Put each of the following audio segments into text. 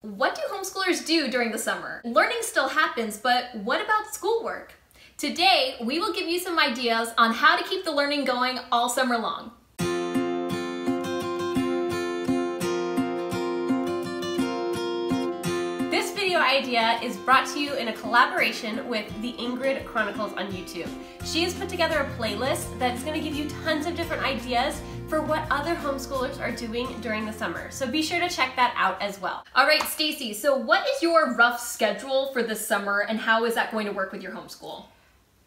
What do homeschoolers do during the summer? Learning still happens, but what about schoolwork? Today, we will give you some ideas on how to keep the learning going all summer long. This video idea is brought to you in a collaboration with the Ingrid Chronicles on YouTube. She has put together a playlist that's going to give you tons of different ideas for what other homeschoolers are doing during the summer. So be sure to check that out as well. All right, Stacey, so what is your rough schedule for this summer and how is that going to work with your homeschool?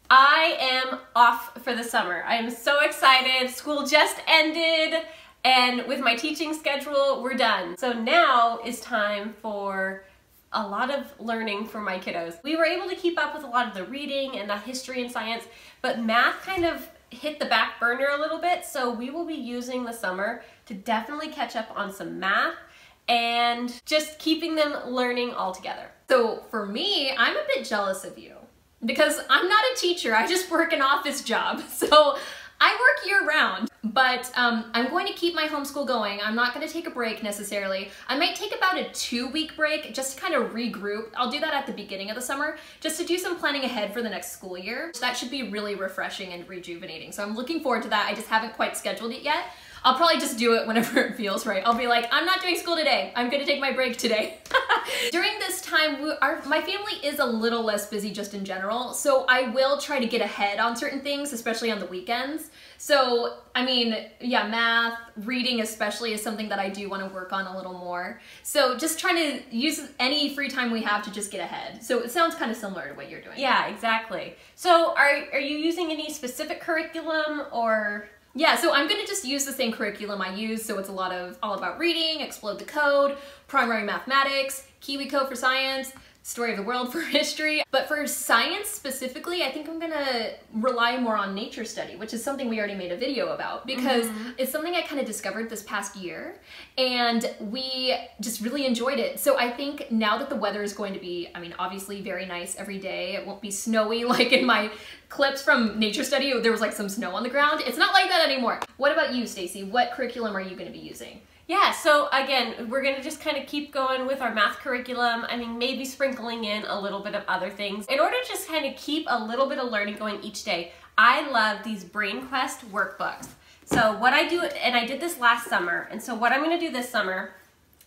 I am off for the summer. I am so excited. School just ended and with my teaching schedule, we're done. So now is time for a lot of learning for my kiddos. We were able to keep up with a lot of the reading and the history and science, but math kind of hit the back burner a little bit, so we will be using the summer to definitely catch up on some math and just keeping them learning all together. So for me, I'm a bit jealous of you because I'm not a teacher, I just work an office job. So I work year-round, but I'm going to keep my homeschool going. I'm not going to take a break necessarily. I might take about a 2-week break just to kind of regroup. I'll do that at the beginning of the summer just to do some planning ahead for the next school year. So that should be really refreshing and rejuvenating. So I'm looking forward to that. I just haven't quite scheduled it yet. I'll probably just do it whenever it feels right. I'll be like, I'm not doing school today. I'm gonna take my break today. During this time, my family is a little less busy just in general, so I will try to get ahead on certain things, especially on the weekends. So, I mean, yeah, math, reading especially is something that I do want to work on a little more. So just trying to use any free time we have to just get ahead. So it sounds kind of similar to what you're doing. Yeah, exactly. So are you using any specific curriculum or? Yeah, so I'm going to just use the same curriculum I use, so it's all about reading, Explode the Code, primary mathematics, Kiwi Code for science, Story of the World for history. But for science specifically, I think I'm going to rely more on nature study, which is something we already made a video about because it's something I kind of discovered this past year and we just really enjoyed it. So I think now that the weather is going to be, I mean, obviously very nice every day, it won't be snowy like in my clips from nature study, there was like some snow on the ground. It's not like that anymore. What about you, Stacey? What curriculum are you going to be using? Yeah, so again, we're gonna just kind of keep going with our math curriculum. I mean, maybe sprinkling in a little bit of other things. In order to just kind of keep a little bit of learning going each day, I love these Brain Quest workbooks. So what I do, and I did this last summer, and so what I'm gonna do this summer,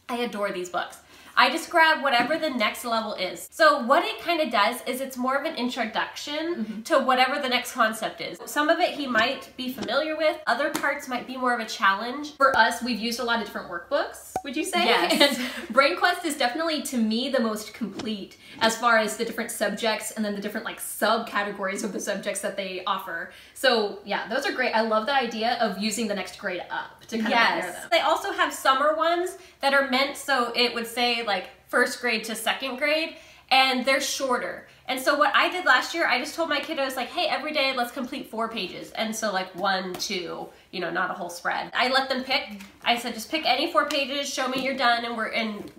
I adore these books. I just grab whatever the next level is. So what it kind of does is it's more of an introduction to whatever the next concept is. Some of it he might be familiar with, other parts might be more of a challenge. For us, we've used a lot of different workbooks, would you say? Yes. And Brain Quest is definitely, to me, the most complete as far as the different subjects and then the different like subcategories of the subjects that they offer. So yeah, those are great. I love the idea of using the next grade up to kind of compare them. They also have summer ones that are meant so it would say like 1st grade to 2nd grade, and they're shorter. And so what I did last year, I just told my kiddos like, hey, every day let's complete 4 pages. And so like 1, 2, you know, not a whole spread. I let them pick. I said, just pick any 4 pages, show me you're done, and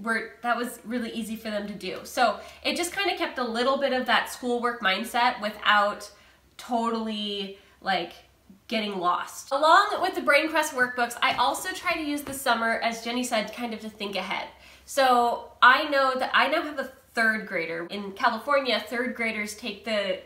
that was really easy for them to do. So it just kind of kept a little bit of that schoolwork mindset without totally like getting lost. Along with the Brain Quest workbooks, I also try to use the summer, as Jenny said, kind of to think ahead. So I know that I now have a 3rd grader. In California, 3rd graders take the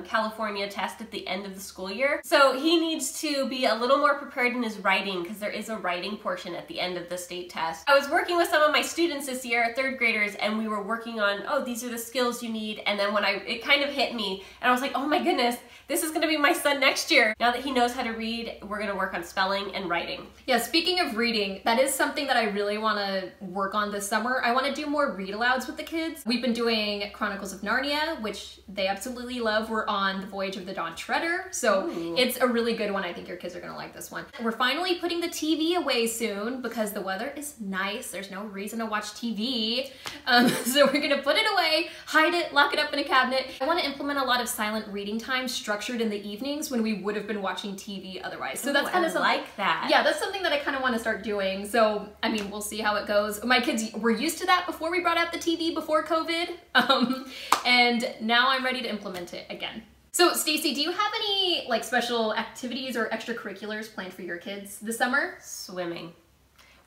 California test at the end of the school year. So he needs to be a little more prepared in his writing because there is a writing portion at the end of the state test. I was working with some of my students this year, 3rd graders, and we were working on, oh, these are the skills you need. And then when it kind of hit me and I was like, oh my goodness, this is gonna be my son next year. Now that he knows how to read, we're gonna work on spelling and writing. Yeah, speaking of reading, that is something that I really wanna work on this summer. I wanna do more read alouds with the kids. We've been doing Chronicles of Narnia, which they absolutely love. We're on The Voyage of the Dawn Treader, so it's a really good one. I think your kids are gonna like this one. We're finally putting the TV away soon because the weather is nice. There's no reason to watch TV. So we're gonna put it away, hide it, lock it up in a cabinet. I wanna implement a lot of silent reading time structured in the evenings when we would have been watching TV otherwise. So that's kind of something, like that. Yeah, that's something that I kind of want to start doing. So, I mean, we'll see how it goes. My kids were used to that before we brought out the TV before COVID. And now I'm ready to implement it again. So, Stacey, do you have any like special activities or extracurriculars planned for your kids this summer? Swimming.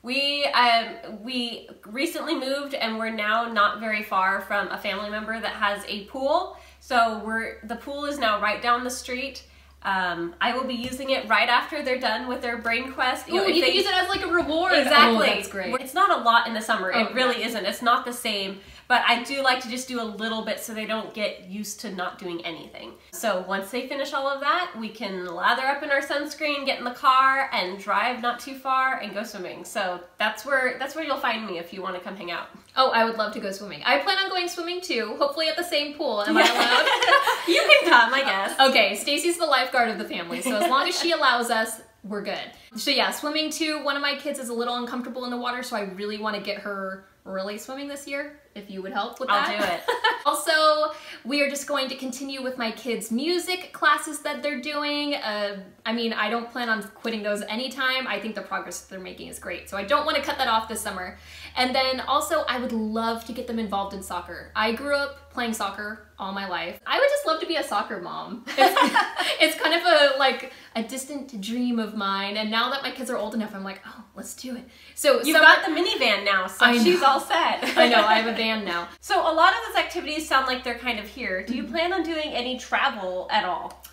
We recently moved and we're now not very far from a family member that has a pool. So the pool is now right down the street. I will be using it right after they're done with their brain quest. You can use it as like a reward. Exactly. Oh, that's great. It's not a lot in the summer. Oh, it really isn't. It's not the same. But I do like to just do a little bit so they don't get used to not doing anything. So once they finish all of that, we can lather up in our sunscreen, get in the car, and drive not too far and go swimming. So that's where you'll find me if you want to come hang out. Oh, I would love to go swimming. I plan on going swimming too, hopefully at the same pool. Am I allowed? You can come, I guess. Okay, Stacey's the lifeguard of the family, so as long as she allows us, we're good. So yeah, swimming too. One of my kids is a little uncomfortable in the water, so I really want to get her really swimming this year, if you would help with that. I'll do it. Also, we are just going to continue with my kids' music classes that they're doing. I mean, I don't plan on quitting those anytime. I think the progress they're making is great, so I don't want to cut that off this summer. And then also, I would love to get them involved in soccer. I grew up playing soccer all my life. I would just love to be a soccer mom. It's kind of a distant dream of mine, and now that my kids are old enough, I'm like, oh, let's do it. So you've got the minivan now, so she's all set. I know, I have a van now. So a lot of those activities sound like they're kind of here. Do you plan on doing any travel at all?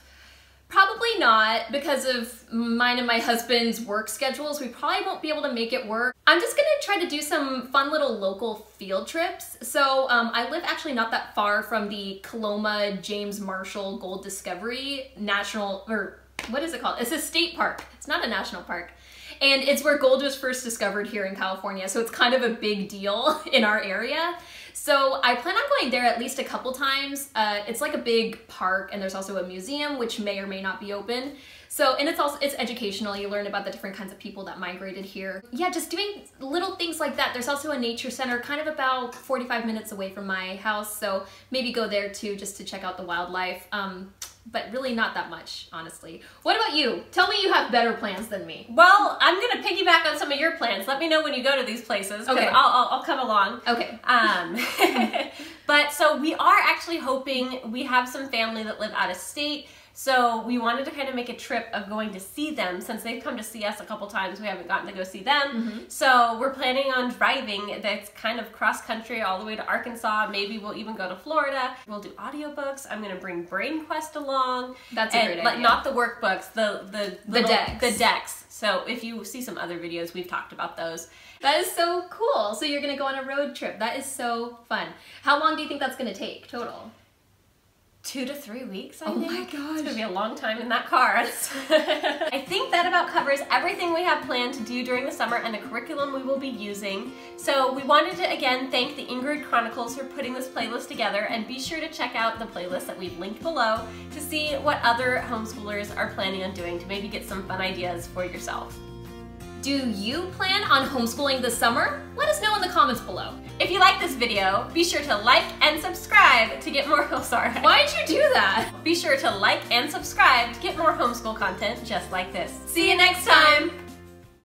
Probably not, because of mine and my husband's work schedules. We probably won't be able to make it work. I'm just gonna try to do some fun little local field trips. So I live actually not that far from the Coloma James Marshall Gold Discovery National, or what is it called? It's a state park. It's not a national park. And it's where gold was first discovered here in California, so it's kind of a big deal in our area. So I plan on going there at least a couple times. It's like a big park, and there's also a museum which may or may not be open. So, and it's educational. You learn about the different kinds of people that migrated here. Yeah, just doing little things like that. There's also a nature center kind of about 45 minutes away from my house, so maybe go there too just to check out the wildlife. But really not that much, honestly. What about you? Tell me you have better plans than me. Well, I'm gonna piggyback on some of your plans. Let me know when you go to these places, because okay. I'll come along. Okay. But so we are actually hoping, we have some family that live out of state, so we wanted to kind of make a trip of going to see them. Since they've come to see us a couple times, we haven't gotten to go see them. So we're planning on driving that's kind of cross country all the way to Arkansas. Maybe we'll even go to Florida. We'll do audiobooks. I'm gonna bring Brain Quest along. That's a great idea. Not the workbooks, the decks. The decks. So if you see some other videos, we've talked about those. That is so cool. So you're gonna go on a road trip. That is so fun. How long do you think that's gonna take total? 2 to 3 weeks, I think. Oh my gosh. It's gonna be a long time in that car. I think that about covers everything we have planned to do during the summer and the curriculum we will be using. So we wanted to again thank the Ingrid Chronicles for putting this playlist together, and be sure to check out the playlist that we've linked below to see what other homeschoolers are planning on doing to maybe get some fun ideas for yourself. Do you plan on homeschooling this summer? Let us know in the comments below. If you like this video, be sure to like and subscribe to get more, Why'd you do that? Be sure to like and subscribe to get more homeschool content just like this. See you next time.